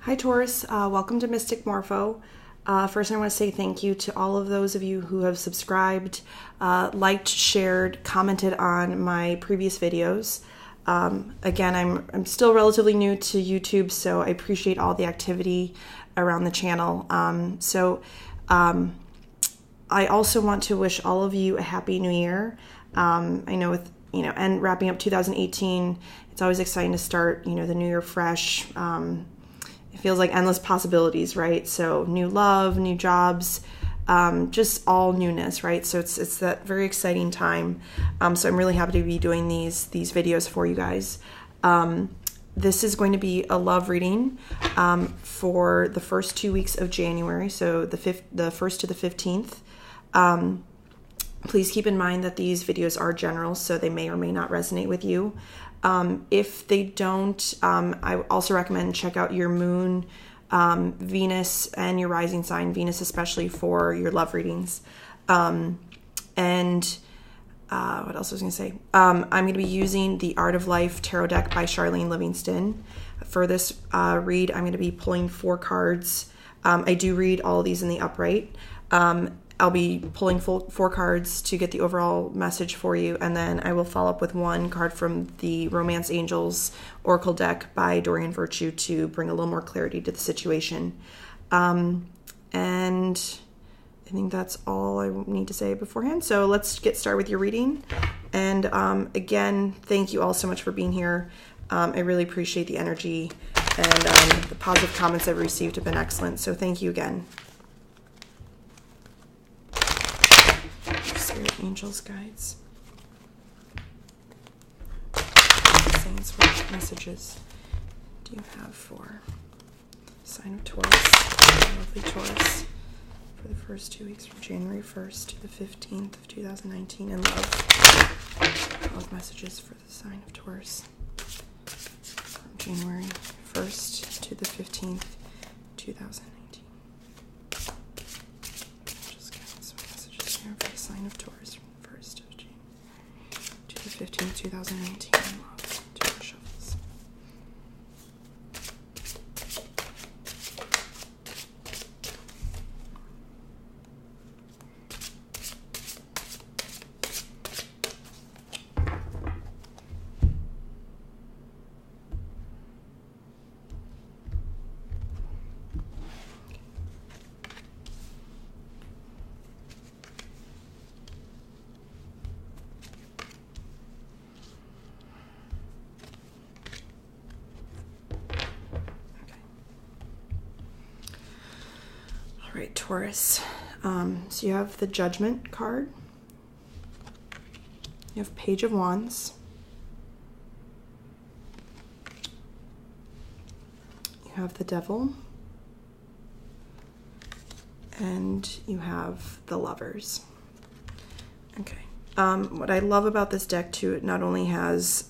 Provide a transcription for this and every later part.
Hi Taurus, welcome to Mystic Morpho. First I want to say thank you to all of those of you who have subscribed, liked, shared, commented on my previous videos. Again, I'm still relatively new to YouTube, so I appreciate all the activity around the channel. I also want to wish all of you a happy new year. I know with, and wrapping up 2018, it's always exciting to start, the new year fresh. It feels like endless possibilities, right? So new love, new jobs, just all newness, right? So it's that very exciting time. So I'm really happy to be doing these videos for you guys. This is going to be a love reading for the first 2 weeks of January, so the 1st to the 15th. Please keep in mind that these videos are general, so they may or may not resonate with you. If they don't, I also recommend check out your moon, Venus, and your rising sign, Venus especially, for your love readings. What else was I going to say? I'm going to be using the Art of Life Tarot deck by Charlene Livingstone. For this read, I'm going to be pulling 4 cards. I do read all of these in the upright. I'll be pulling 4 cards to get the overall message for you, and then I will follow up with 1 card from the Romance Angels Oracle deck by Doreen to bring a little more clarity to the situation. And I think that's all I need to say beforehand. So let's get started with your reading. And again, thank you all so much for being here. I really appreciate the energy, and the positive comments I've received have been excellent. So thank you again. Spirit, angels, guides, saints, what messages do you have for sign of Taurus, lovely Taurus, for the first 2 weeks from January 1st to the 15th of 2019, and love messages for the sign of Taurus from January 1st to the 15th, 2019. For the sign of Taurus from the 1st of January to the 15th, 2019. Love, 2 more shuffles. All right, Taurus. So you have the Judgment card. You have Page of Wands. You have the Devil. And you have the Lovers. Okay. What I love about this deck, too, it not only has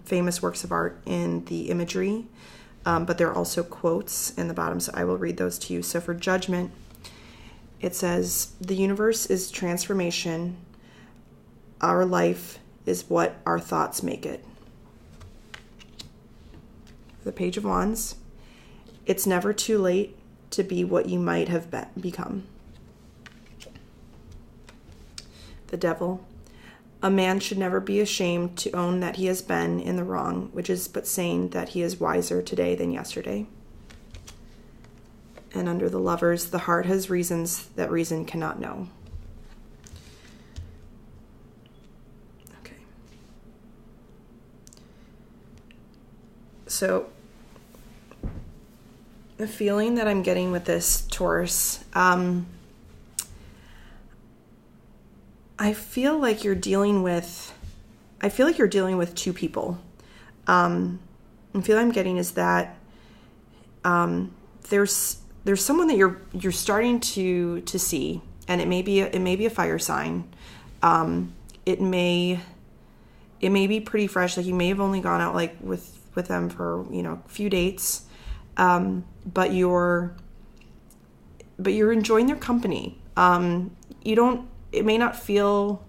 famous works of art in the imagery, but there are also quotes in the bottom, so I will read those to you. So for Judgment, it says, "The universe is transformation. Our life is what our thoughts make it." For the Page of Wands, "It's never too late to be what you might have become." The Devil, "A man should never be ashamed to own that he has been in the wrong, which is but saying that he is wiser today than yesterday." And under the Lovers, "The heart has reasons that reason cannot know." Okay. So the feeling that I'm getting with this, Taurus, I feel like you're dealing with 2 people. The feeling I'm getting is that there's someone that you're starting to see, and it may be a fire sign. It may be pretty fresh. Like you may have only gone out like with them for a few dates, but you're enjoying their company. It may not feel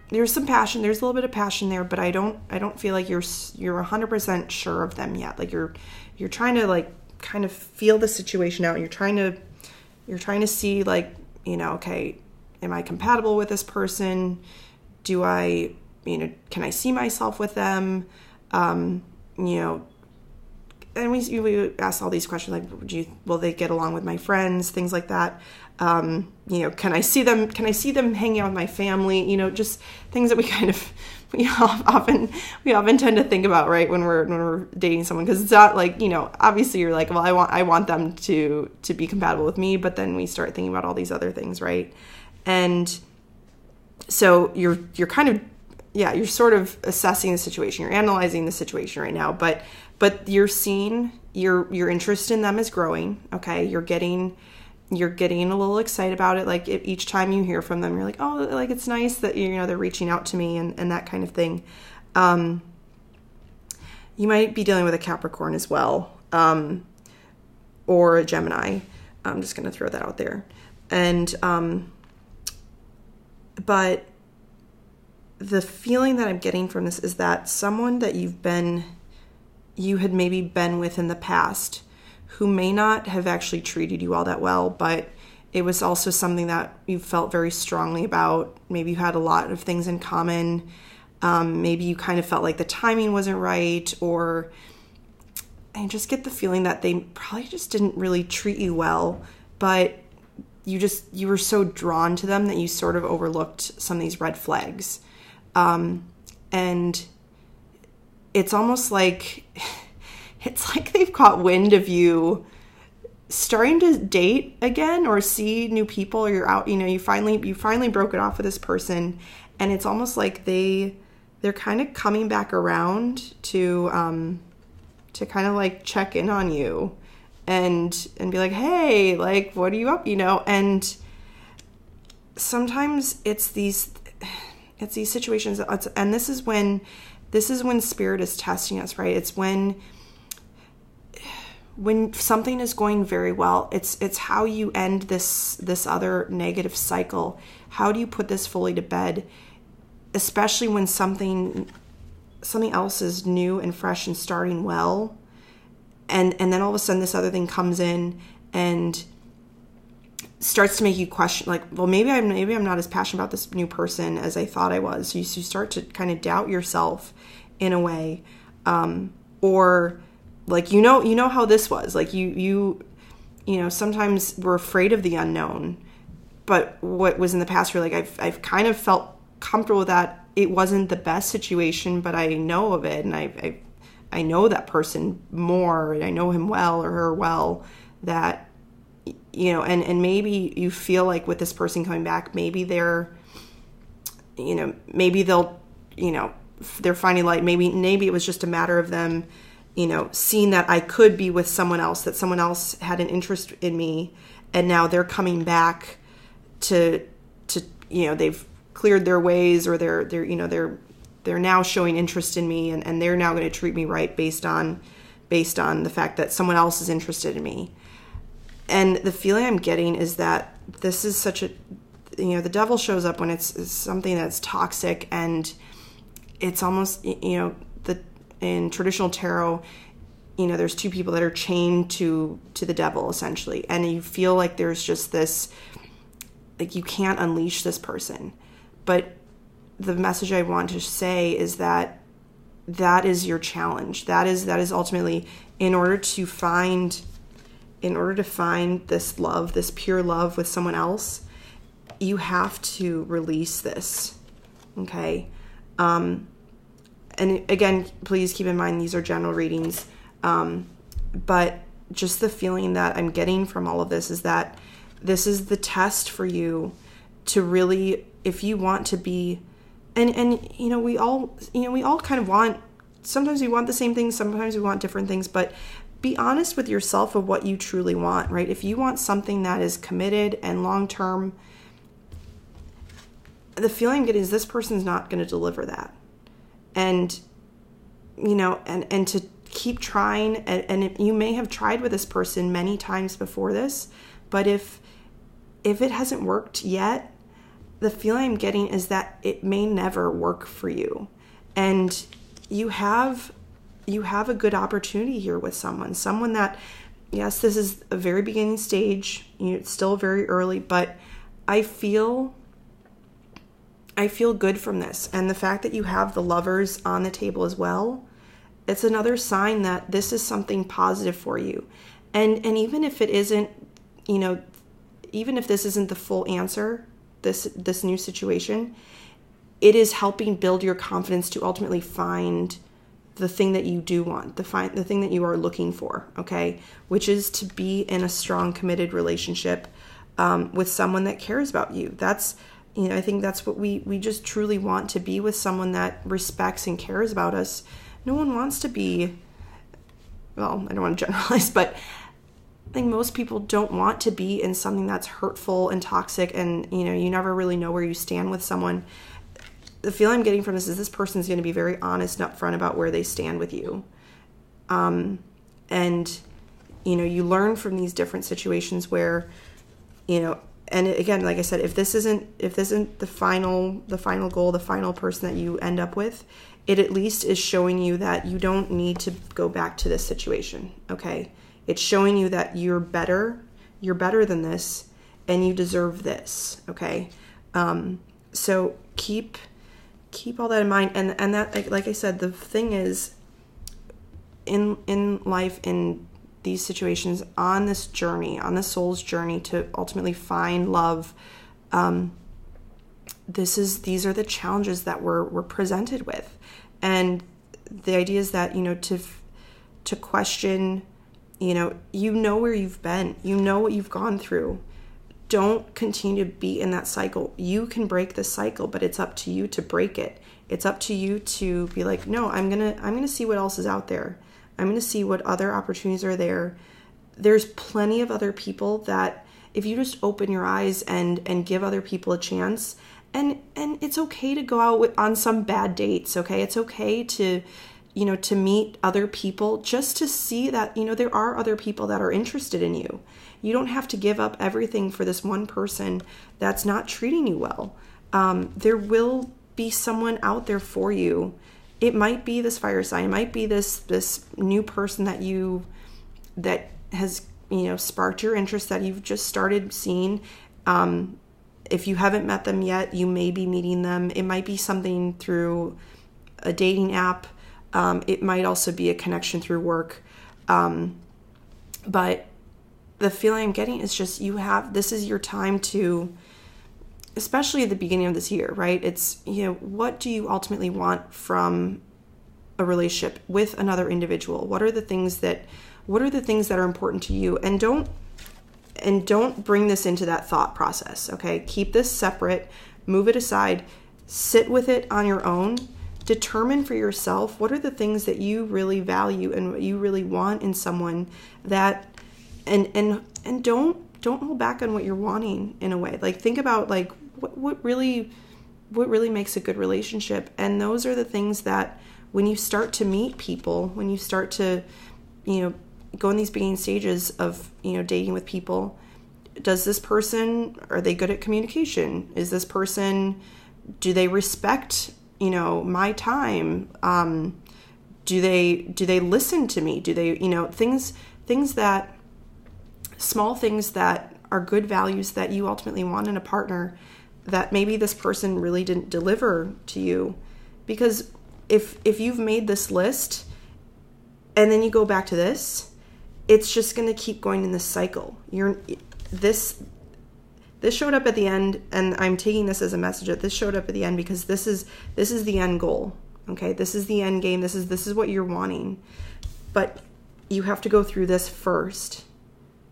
there's some passion. There's a little bit of passion there, but I don't feel like you're 100% sure of them yet. Like you're trying to like kind of feel the situation out. You're trying to see like, okay, am I compatible with this person? Do I, can I see myself with them? And we ask all these questions like, will they get along with my friends? Things like that. Can I see them hanging out with my family? Just things that we often tend to think about, right, when we're dating someone, because it's not like, obviously you're like, well, I want them to be compatible with me, but then we start thinking about all these other things, right? And so you're kind of, you're sort of assessing the situation, you're analyzing the situation right now, but you're seeing your interest in them is growing. Okay, you're getting a little excited about it. Like each time you hear from them, you're like, oh, like it's nice that they're reaching out to me and that kind of thing. You might be dealing with a Capricorn as well, or a Gemini. I'm just going to throw that out there. And but the feeling that I'm getting from this is that someone that you had maybe been with in the past, who may not have actually treated you all that well, but it was also something that you felt very strongly about. Maybe you had a lot of things in common. Maybe you kind of felt like the timing wasn't right, or I just get the feeling that they probably just didn't really treat you well, but you were so drawn to them that you sort of overlooked some of these red flags. And it's almost like, it's like they've caught wind of you starting to date again or see new people, or you're out, you finally broke it off with this person, and it's almost like they're kind of coming back around to kind of like check in on you and be like, hey, like, what are you up, and sometimes it's these situations, and this is when Spirit is testing us, right? It's when something is going very well, it's how you end this other negative cycle. How do you put this fully to bed, especially when something else is new and fresh and starting well, and then all of a sudden this other thing comes in and starts to make you question, like, well, maybe I'm not as passionate about this new person as I thought I was. So you start to kind of doubt yourself in a way, or like, how this was, like, sometimes we're afraid of the unknown, but what was in the past, you're like, I've kind of felt comfortable with that. It wasn't the best situation, but I know of it, and I know that person more, and I know him well or her well, that, and maybe you feel like with this person coming back, maybe they're finding light. Maybe it was just a matter of them, seeing that I could be with someone else, that someone else had an interest in me, and now they're coming back to they've cleared their ways, or they're now showing interest in me, and they're now going to treat me right based on the fact that someone else is interested in me. And the feeling I'm getting is that this is such a, the devil shows up when it's something that's toxic, and it's almost, in traditional tarot, there's two people that are chained to the devil, essentially. And you feel like there's just this, like, you can't unleash this person. But the message I want to say is that is your challenge. That is ultimately, in order to find this love, this pure love with someone else, you have to release this. Okay? And again, please keep in mind, these are general readings. But just the feeling that I'm getting from all of this is that this is the test for you to really, if you want to be, and we all kind of want, sometimes we want the same things, sometimes we want different things, but be honest with yourself of what you truly want, right? If you want something that is committed and long-term, the feeling I'm getting is this person's not going to deliver that. And, and to keep trying, and you may have tried with this person many times before this, but if it hasn't worked yet, the feeling I'm getting is that it may never work for you. And you have a good opportunity here with someone that, yes, this is a very beginning stage. It's still very early, but I feel good from this. And the fact that you have the Lovers on the table as well, it's another sign that this is something positive for you. And even if it isn't, even if this isn't the full answer, this new situation, it is helping build your confidence to ultimately find the thing that you do want, the thing that you are looking for, okay? Which is to be in a strong, committed relationship with someone that cares about you. That's, I think that's what we just truly want, to be with someone that respects and cares about us. No one wants to be, well, I don't want to generalize, but I think most people don't want to be in something that's hurtful and toxic, and, you never really know where you stand with someone. The feeling I'm getting from this person's going to be very honest and upfront about where they stand with you. And, you learn from these different situations where, and again, like I said, if this isn't the final goal, the final person that you end up with, it at least is showing you that you don't need to go back to this situation. Okay. It's showing you that you're better than this, and you deserve this. Okay. So keep all that in mind. And that, like I said, the thing is, in life, in these situations, on this journey, on the soul's journey to ultimately find love, these are the challenges that we're presented with. And the idea is that, to question, where you've been, what you've gone through. Don't continue to be in that cycle. You can break the cycle, but it's up to you to break it. It's up to you to be like, no, I'm gonna see what else is out there. I'm gonna see what other opportunities are there. There's plenty of other people that, if you just open your eyes and give other people a chance, and it's okay to go out on some bad dates. Okay, it's okay to meet other people, just to see that, there are other people that are interested in you. You don't have to give up everything for this one person that's not treating you well. There will be someone out there for you. It might be this fire sign. It might be this new person that has, sparked your interest, that you've just started seeing. If you haven't met them yet, you may be meeting them. It might be something through a dating app. It might also be a connection through work. But the feeling I'm getting is just, this is your time to, especially at the beginning of this year, right? It's, what do you ultimately want from a relationship with another individual? What are the things that are important to you? And don't bring this into that thought process. Okay. Keep this separate, move it aside, sit with it on your own. Determine for yourself, what are the things that you really value and what you really want in someone, that, and don't hold back on what you're wanting, in a way. Like, think about, like, what really makes a good relationship. And those are the things that, when you start to meet people, when you start to, go in these beginning stages of, dating with people, does this person, are they good at communication? Is this person, do they respect my time? Do they listen to me? Do they, things that, small things that are good values that you ultimately want in a partner, that maybe this person really didn't deliver to you. Because if you've made this list and then you go back to this, it's just going to keep going in this cycle. This showed up at the end, and I'm taking this as a message that this showed up at the end, because this is the end goal. Okay, this is the end game. This is what you're wanting, but you have to go through this first.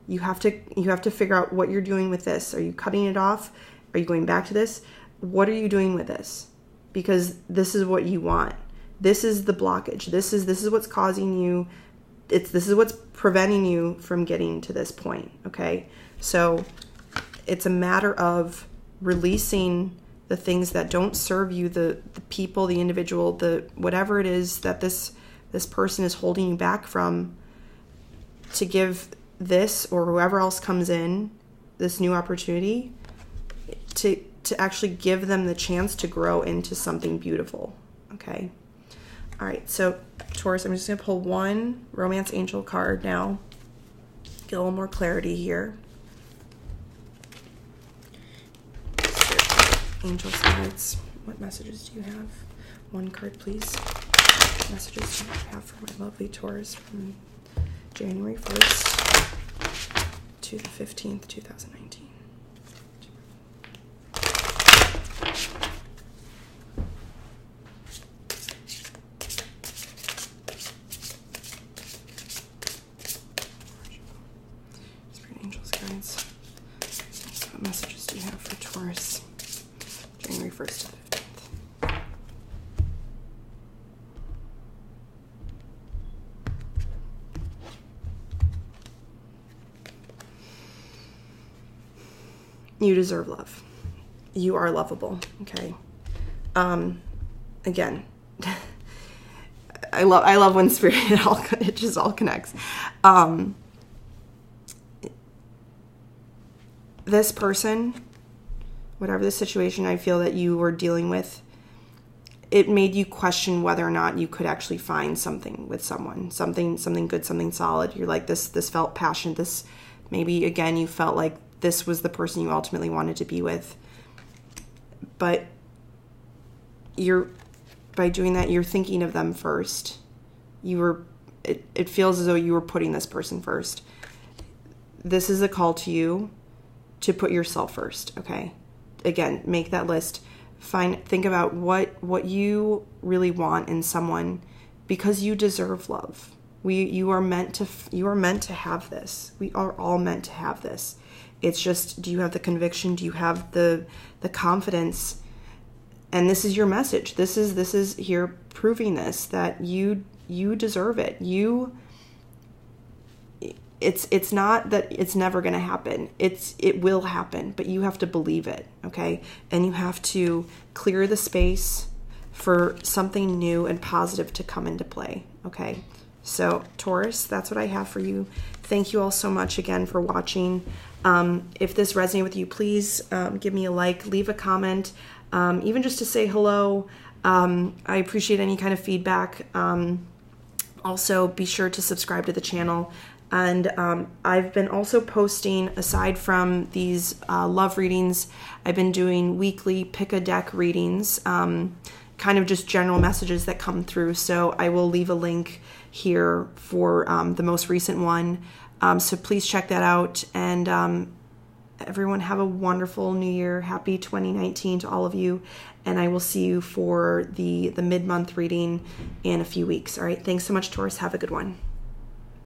You have to figure out what you're doing with this. Are you cutting it off? Are you going back to this? What are you doing with this? Because this is what you want. This is the blockage. This is what's causing you. This is what's preventing you from getting to this point. Okay, so it's a matter of releasing the things that don't serve you, the people, the individual, the whatever it is that this person is holding you back from, to give this or whoever else comes in this new opportunity to to actually give them the chance to grow into something beautiful. Okay. All right. So Taurus, I'm just going to pull one romance angel card now. Get a little more clarity here. Angel sides. What messages do you have? One card, please. What messages do you have for my lovely Taurus from January 1st to the 15th, 2019? Spirit angels, guides. So what messages do you have for Taurus? January 1st to the 15th. You deserve love. You are lovable. Okay. Again, I love when spirit it just all connects. This person, whatever the situation I feel that you were dealing with, it made you question whether or not you could actually find something with someone, something good, something solid. You're like, this felt passionate. This, maybe again, you felt like this was the person you ultimately wanted to be with. But by doing that, you're thinking of them first. It feels as though you were putting this person first. This is a call to you to put yourself first, okay? Again, make that list. Think about what you really want in someone, because you deserve love. You are meant to have this. We are all meant to have this. It's just, do you have the conviction? Do you have the confidence? And this is your message. This is here proving this, that you deserve it. It's not that it's never going to happen. It will happen, but you have to believe it, okay? And you have to clear the space for something new and positive to come into play, okay? So Taurus, that's what I have for you. Thank you all so much again for watching. If this resonated with you, please give me a like, leave a comment, even just to say hello. I appreciate any kind of feedback. Also, be sure to subscribe to the channel. And I've been also posting, aside from these love readings, I've been doing weekly pick a deck readings, kind of just general messages that come through. So I will leave a link here for the most recent one. So please check that out. And everyone have a wonderful new year. Happy 2019 to all of you. And I will see you for the mid-month reading in a few weeks. All right. Thanks so much, Taurus. Have a good one.